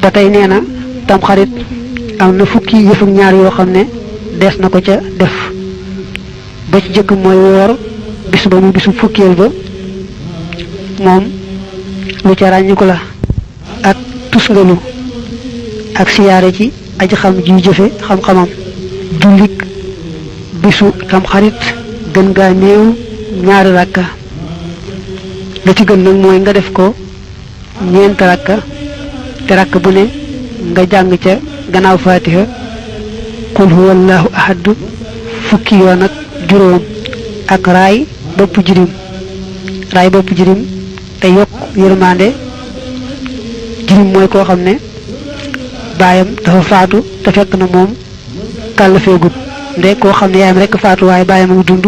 batay neena tam xarit am na fukki yëf ak ñaar yoo xam ne des na ko ca def ba ci jëkk mooy woor bis ba mu bisu fukkeel ba moom lu ca ràññiku la ak tusngalu ak siyaare ci aji xam ji jëfe xam-xamam jullik bisu tam xarit gën gaa néew ñaari rakka la ci gën nag mooy nga def ko ñeent rakka te rakk bu ne nga jàng ca gannaaw fatiha qul huwallahu ahad fukki yoon ak juróom ak raay bopp jirim te yokk yërmande jirim mooy koo xam ne baayam dafa faatu te fekk na moom kàllafeegut nde koo xam ne yaayam rekk faatu waaye baayam a dund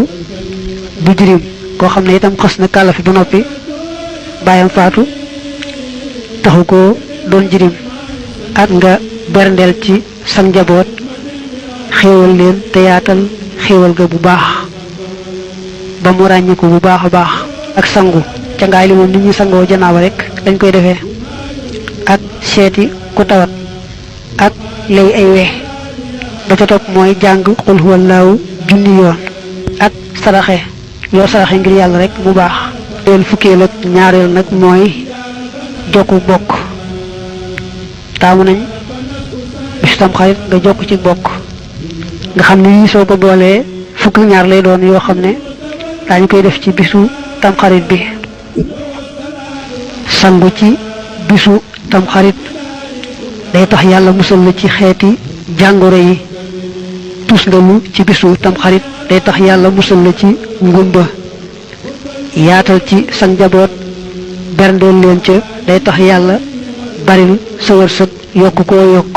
bu jirim koo xam ne itam xës na kàllafe ba noppi baayam faatu taxu ko doon jirim ak nga berndeel ci sa njaboot xéewal leen te yaatal xéewal ga bu baax ba mu ràññiku bu baax a baax ak sangu ca ngaay li moom nit ñi sangoo janaaba rek dañ koy defee ak seeti ku tawat ak lay ay weex ba ca topp mooy jàng xul huwallaahu junni yoon ak saraxe loo saraxe ngir yàlla rek mu baax leen fukkeel ak ñaareel nag mooy jokku bokk taamu nañ bisu tam xarit nga jokk ci bokk nga xam ne yii soo ko boolee fukk ñaar lay doon yoo xam ne daañu koy def ci bisu tam xarit bi sangu ci bisu tam xarit day tax yàlla musal la ci xeeti jàngoro yi tusngalu ci bisu tam xarit day tax yàlla musal la ci ngumba yaatal ci sa njaboot berndeel leen ca day tax yàlla baril sa wërsëg yokk koo yokk